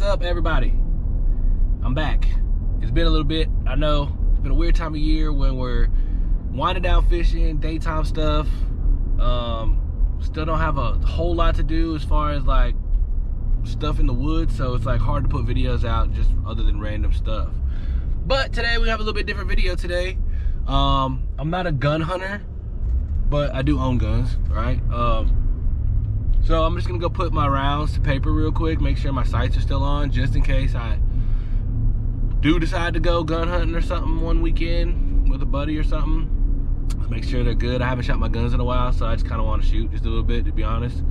up, everybody? I'm back. It's been a little bit. I know it's been a weird time of year when we're winding down fishing, daytime stuff. Still don't have a whole lot to do as far as like stuff in the woods, so it's like hard to put videos out just other than random stuff. But today we have a little bit different video today. I'm not a gun hunter, but I do own guns, right? So I'm just gonna go put my rounds to paper real quick, make sure my sights are still on, just in case I do decide to go gun hunting or something one weekend with a buddy or something. Let's make sure they're good. I haven't shot my guns in a while, so I just kind of want to shoot just a little bit, to be honest.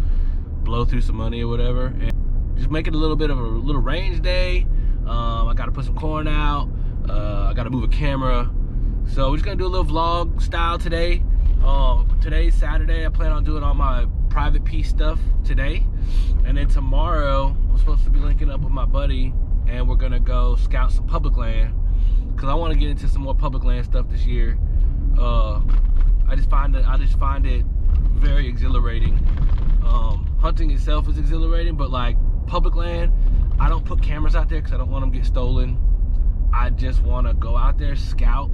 Blow through some money or whatever, and just make it a little bit of a little range day. I gotta put some corn out. I gotta move a camera. So we're just gonna do a little vlog style today. Today's Saturday. I plan on doing all my private piece stuff today, and then tomorrow I'm supposed to be linking up with my buddy, and we're gonna go scout some public land because I want to get into some more public land stuff this year. I just find it very exhilarating. Hunting itself is exhilarating, but like public land, I don't put cameras out there because I don't want them to get stolen. I just want to go out there, scout,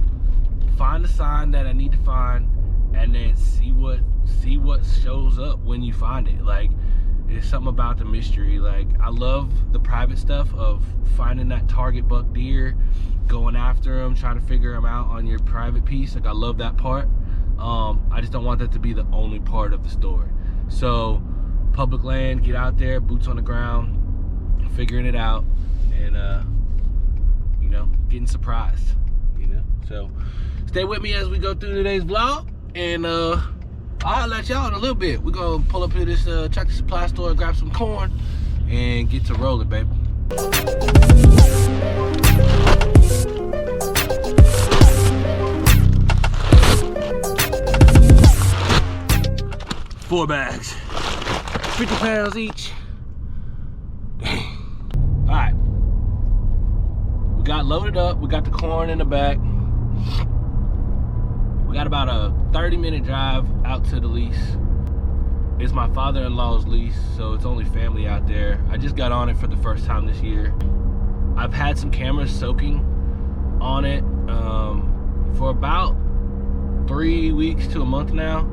find the sign that I need to find, and then see what shows up when you find it. Like, it's something about the mystery. Like, I love the private stuff of finding that target buck deer, going after them, trying to figure them out on your private piece. Like, I love that part. I just don't want that to be the only part of the story. So public land, get out there, boots on the ground, figuring it out, and you know, getting surprised, you know. So stay with me as we go through today's vlog, and I'll let y'all in a little bit. We're gonna pull up to this Tractor Supply store, grab some corn, and get to rolling, baby. 4 bags, 50 pounds each. Dang. All right, we got loaded up. We got the corn in the back. We got about a 30-minute drive out to the lease. It's my father-in-law's lease, so it's only family out there. I just got on it for the first time this year. I've had some cameras soaking on it for about 3 weeks to a month now.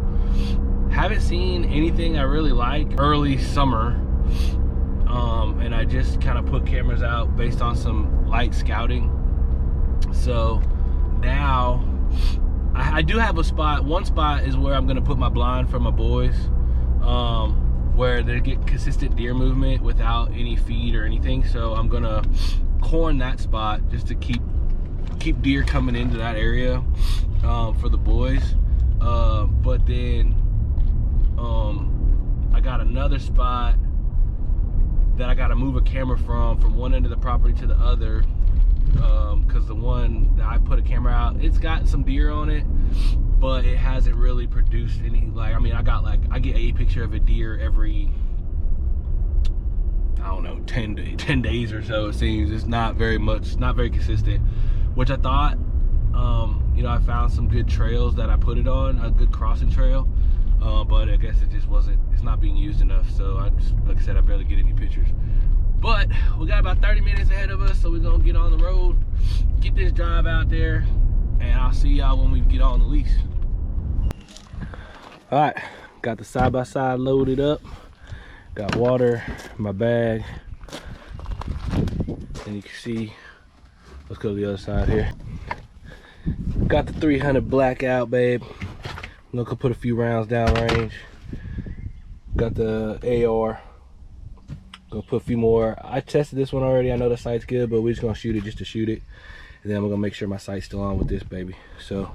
Haven't seen anything I really like early summer, and I just kind of put cameras out based on some light scouting. So now I do have a spot. One spot is where I'm gonna put my blind for my boys, where they get consistent deer movement without any feed or anything. So I'm gonna corn that spot just to keep deer coming into that area for the boys. But then I got another spot that I gotta move a camera from one end of the property to the other, because the one that I put a camera out, it's got some deer on it, but it hasn't really produced any. Like, I mean, I get a picture of a deer every, I don't know, 10 days or so. It seems it's not very much, not very consistent, which I thought. You know, I found some good trails that I put it on, a good crossing trail, but I guess it just wasn't, it's not being used enough. So I just, like I said, I barely get any pictures. But we got about 30 minutes ahead of us, so we're gonna get on the road, get this drive out there, and I'll see y'all when we get on the lease. All right, got the side-by-side loaded up, got water in my bag, and you can see, let's go to the other side here. Got the 300 blackout, babe. I'm gonna put a few rounds down range. Got the AR. Gonna put a few more. I tested this one already. I know the sight's good, but we're just gonna shoot it just to shoot it. And then I'm gonna make sure my sight's still on with this baby. So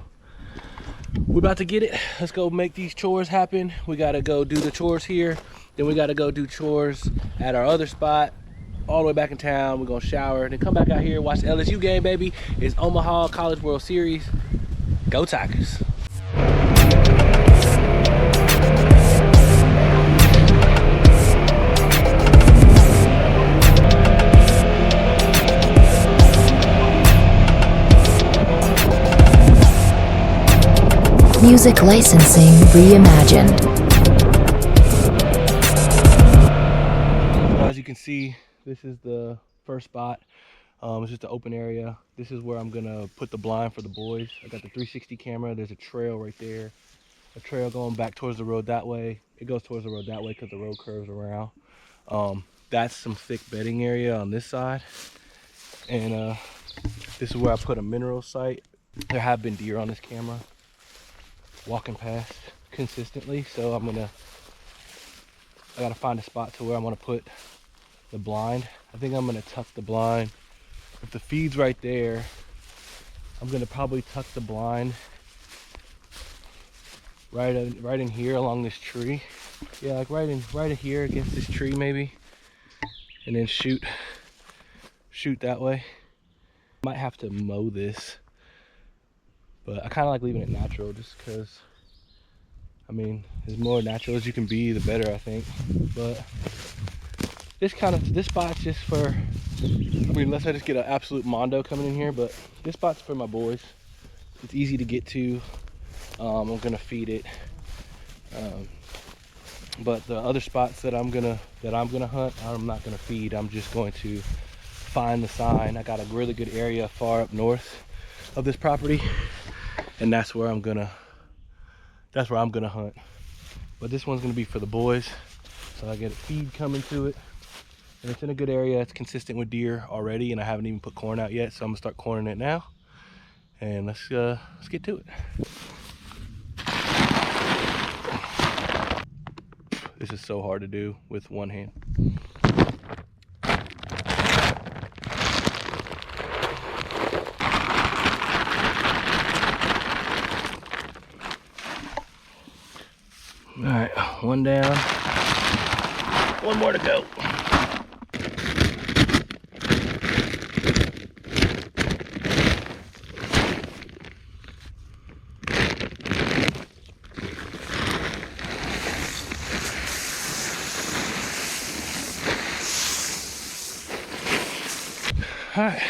we're about to get it. Let's go make these chores happen. We gotta go do the chores here. Then we gotta go do chores at our other spot, all the way back in town. We're gonna shower, then come back out here, watch the LSU game, baby. It's Omaha College World Series. Go Tigers. Music licensing reimagined. As you can see, this is the first spot. It's just an open area. This is where I'm gonna put the blind for the boys. I got the 360 camera. There's a trail right there. A trail going back towards the road that way. It goes towards the road that way because the road curves around. That's some thick bedding area on this side. And this is where I put a mineral site. There have been deer on this camera walking past consistently, so I gotta find a spot to where I'm gonna put the blind. I think I'm gonna tuck the blind. If the feed's right there, I'm gonna probably tuck the blind right in here along this tree. Yeah, like right in here against this tree maybe, and then shoot that way. Might have to mow this, but I kind of like leaving it natural just because, I mean, as more natural as you can be, the better, I think. But this spot's just for, I mean, unless I just get an absolute mondo coming in here, but this spot's for my boys. It's easy to get to. I'm gonna feed it. But the other spots that I'm gonna hunt, I'm not gonna feed. I'm just going to find the sign. I got a really good area far up north of this property, and that's where I'm gonna hunt. But this one's gonna be for the boys, so I get a feed coming to it, and it's in a good area. It's consistent with deer already, and I haven't even put corn out yet, so I'm gonna start corning it now. And let's get to it. This is so hard to do with one hand. All right, one down, one more to go. All right,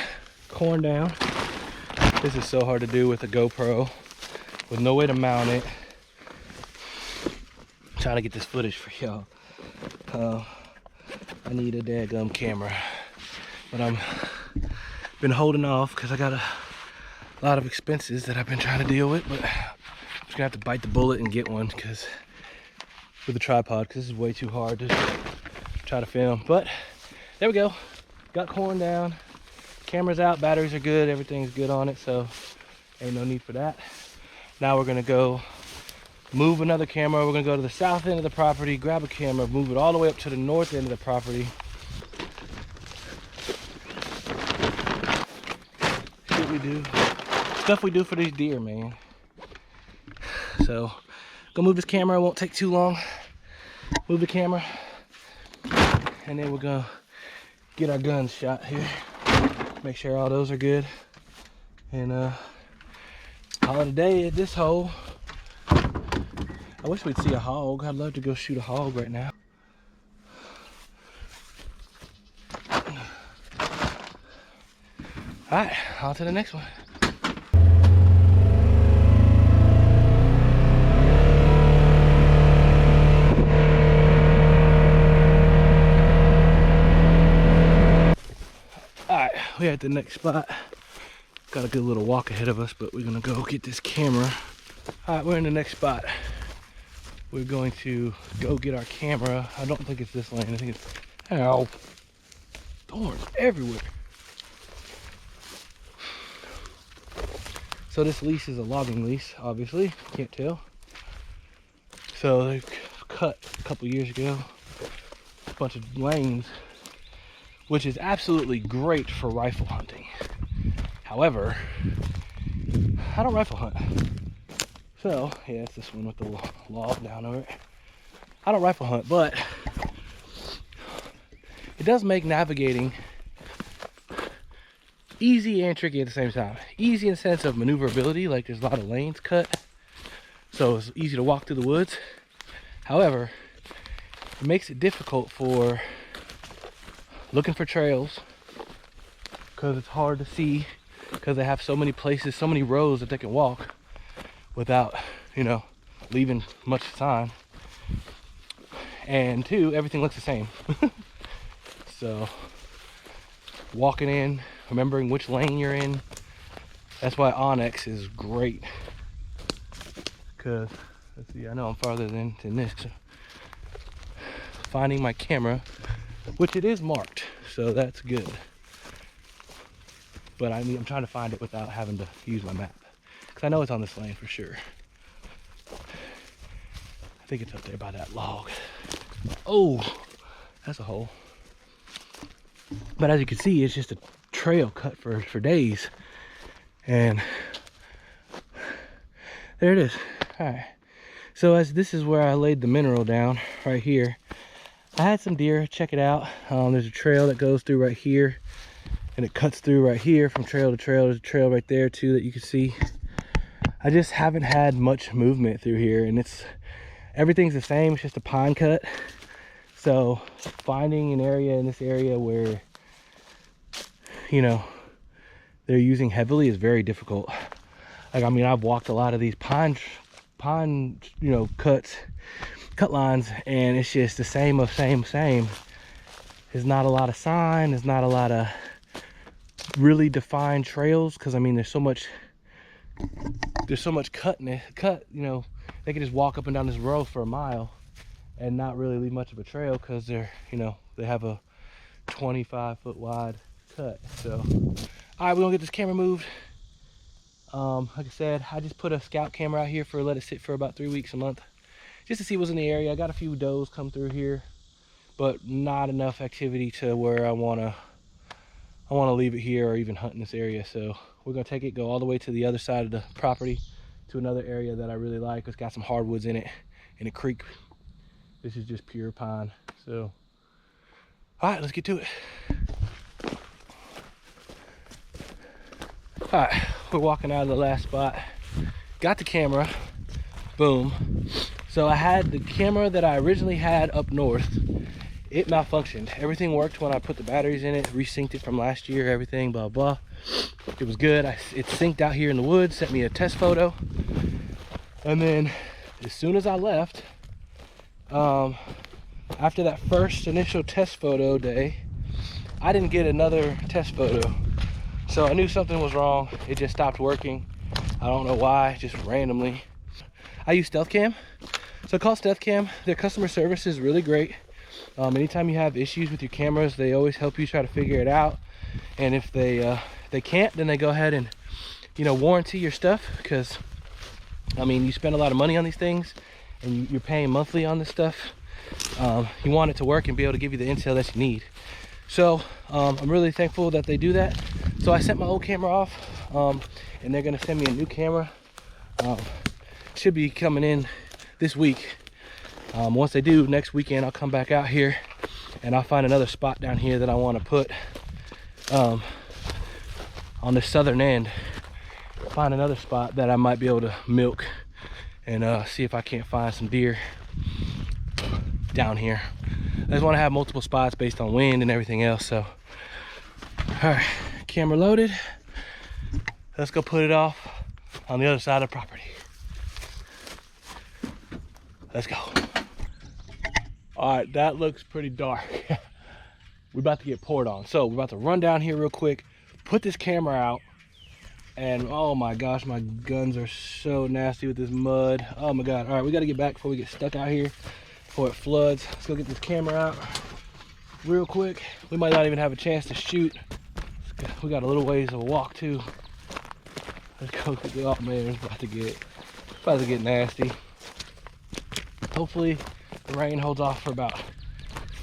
corn down. This is so hard to do with a GoPro, with no way to mount it. I'm trying to get this footage for y'all. I need a daggum camera, but I'm been holding off because I got a lot of expenses that I've been trying to deal with. But I'm just gonna have to bite the bullet and get one because with a tripod, because this is way too hard to try to film. But there we go. Got corn down. Camera's out, batteries are good, everything's good on it, so ain't no need for that. Now we're gonna go move another camera. We're gonna go to the south end of the property, grab a camera, move it all the way up to the north end of the property. Shit we do. Stuff we do for these deer, man. So, go move this camera, it won't take too long. Move the camera, and then we're gonna get our guns shot here. Make sure all those are good, and call it a day at this hole. I wish we'd see a hog. I'd love to go shoot a hog right now. All right, on to the next one. We're at the next spot. Got a good little walk ahead of us, but we're gonna go get this camera. All right, we're in the next spot. We're going to go get our camera. I don't think it's this lane. I think it's, ow, thorns everywhere. So this lease is a logging lease, obviously, can't tell. So they cut a couple years ago a bunch of lanes, which is absolutely great for rifle hunting. However, I don't rifle hunt. So, yeah, it's this one with the log down over it. I don't rifle hunt, but it does make navigating easy and tricky at the same time. Easy in the sense of maneuverability, like there's a lot of lanes cut, so it's easy to walk through the woods. However, it makes it difficult for looking for trails, because it's hard to see, because they have so many places, so many roads that they can walk without, you know, leaving much time. And two, everything looks the same. So walking in, remembering which lane you're in. That's why Onyx is great. Cause let's see, I know I'm farther than this. So finding my camera, which it is marked, so that's good. But I mean, I'm trying to find it without having to use my map, because I know it's on this lane for sure. I think it's up there by that log. Oh, that's a hole. But as you can see, it's just a trail cut for days. And there it is. All right. So as this is where I laid the mineral down, right here. I had some deer, check it out. There's a trail that goes through right here, and it cuts through right here from trail to trail. There's a trail right there too that you can see. I just haven't had much movement through here, and everything's the same. It's just a pine cut. So finding an area in this area where, you know, they're using heavily is very difficult. Like, I mean, I've walked a lot of these pine, you know, cut lines, and it's just the same of same. There's not a lot of sign. There's not a lot of really defined trails, because I mean, there's so much cut, you know, they can just walk up and down this road for a mile and not really leave much of a trail, because they're, you know, they have a 25-foot wide cut. So all right, we're gonna get this camera moved. Like I said, I just put a scout camera out here let it sit for about 3 weeks, a month, just to see what's in the area. I got a few does come through here, but not enough activity to where I wanna leave it here or even hunt in this area. So we're gonna take it, go all the way to the other side of the property to another area that I really like. It's got some hardwoods in it, in a creek. This is just pure pine. So all right, let's get to it. All right, we're walking out of the last spot. Got the camera, boom. So I had the camera that I originally had up north. It malfunctioned. Everything worked when I put the batteries in it, resynced it from last year, everything, blah, blah. It was good. It synced out here in the woods, sent me a test photo. And then as soon as I left, after that first initial test photo day, I didn't get another test photo. So I knew something was wrong. It just stopped working. I don't know why, just randomly. I use Stealth Cam. So call Stealth Cam. Their customer service is really great. Anytime you have issues with your cameras, they always help you try to figure it out. And if they can't, then they go ahead and, you know, warranty your stuff, because I mean, you spend a lot of money on these things and you're paying monthly on this stuff. You want it to work and be able to give you the intel that you need. So I'm really thankful that they do that. So I sent my old camera off, and they're gonna send me a new camera. Should be coming in this week. Once they do, next weekend I'll come back out here and I'll find another spot down here that I want to put on the southern end. Find another spot that I might be able to milk and see if I can't find some deer down here. I just want to have multiple spots based on wind and everything else. So all right, camera loaded. Let's go put it off on the other side of the property. Let's go. All right, that looks pretty dark. We're about to get poured on. So we're about to run down here real quick, put this camera out, and oh my gosh, my guns are so nasty with this mud. Oh my God. All right, we got to get back before we get stuck out here, before it floods. Let's go get this camera out real quick. We might not even have a chance to shoot. We got a little ways of a walk too. Let's go get the, oh man, it's about to get nasty. Hopefully the rain holds off for about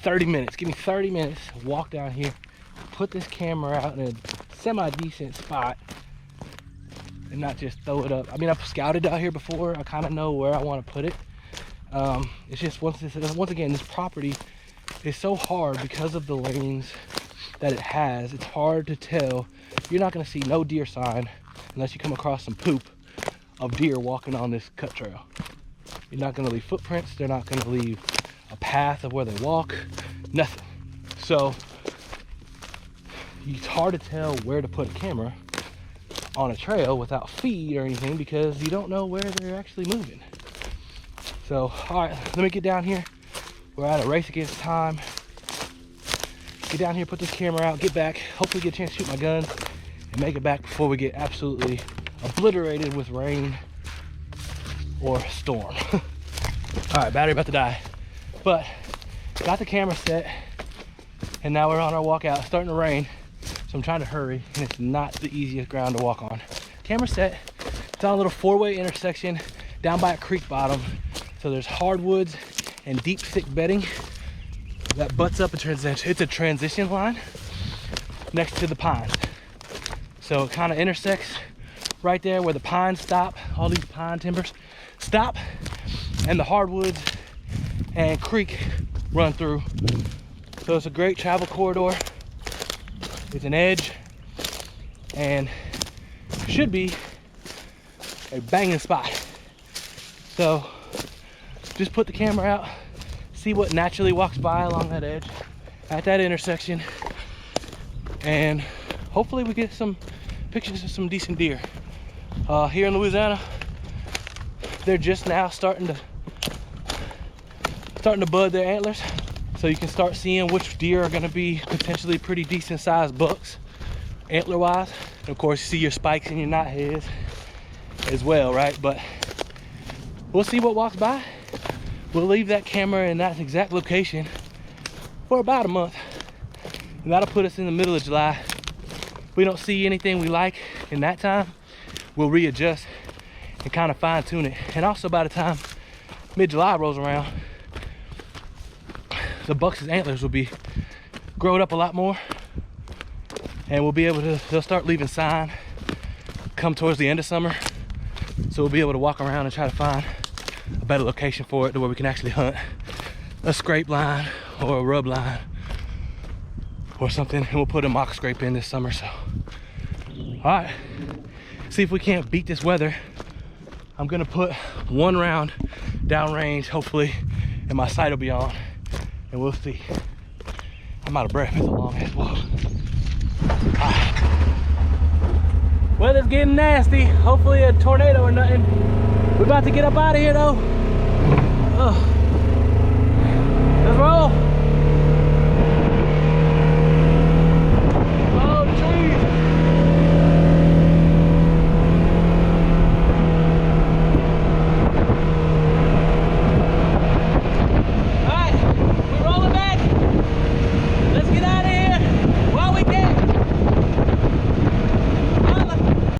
30 minutes. Give me 30 minutes, walk down here, put this camera out in a semi-decent spot and not just throw it up. I mean, I've scouted out here before. I kind of know where I want to put it. It's just once again, this property is so hard because of the lanes that it has. It's hard to tell. You're not going to see no deer sign unless you come across some poop of deer walking on this cut trail. You're not going to leave footprints. They're not going to leave a path of where they walk. Nothing. So it's hard to tell where to put a camera on a trail without feed or anything, because you don't know where they're actually moving. So all right, let me get down here. We're at a race against time. get down here, put this camera out, get back, hopefully get a chance to shoot my guns and make it back before we get absolutely obliterated with rain or storm. All right, battery about to die. But got the camera set and now we're on our walkout. It's starting to rain, so I'm trying to hurry and it's not the easiest ground to walk on. Camera set, it's on a little 4-way intersection down by a creek bottom. So there's hardwoods and deep thick bedding that butts up a transition. It's a transition line next to the pines. So it kind of intersects right there where the pines stop. All these pine timbers stop and the hardwoods and creek run through. So it's a great travel corridor. It's an edge and should be a banging spot. So just put the camera out, see what naturally walks by along that edge at that intersection, and hopefully we get some pictures of some decent deer. Here in Louisiana, they're just now starting to bud their antlers, so you can start seeing which deer are going to be potentially pretty decent sized bucks antler wise. And of course you see your spikes and your knotheads as well, right? But we'll see what walks by. We'll leave that camera in that exact location for about a month, and that'll put us in the middle of July. If we don't see anything we like in that time, we'll readjust and kind of fine tune it. And also by the time mid-July rolls around, the bucks' antlers will be growed up a lot more, and we'll be able to, they'll start leaving sign come towards the end of summer. So we'll be able to walk around and try to find a better location for it to where we can actually hunt a scrape line or a rub line or something, and we'll put a mock scrape in this summer. So all right, see if we can't beat this weather. I'm gonna put one round downrange hopefully, and my sight will be on, and we'll see. I'm out of breath. It's a long ass walk. Weather's getting nasty. Hopefully a tornado or nothing. We're about to get up out of here though. Ugh.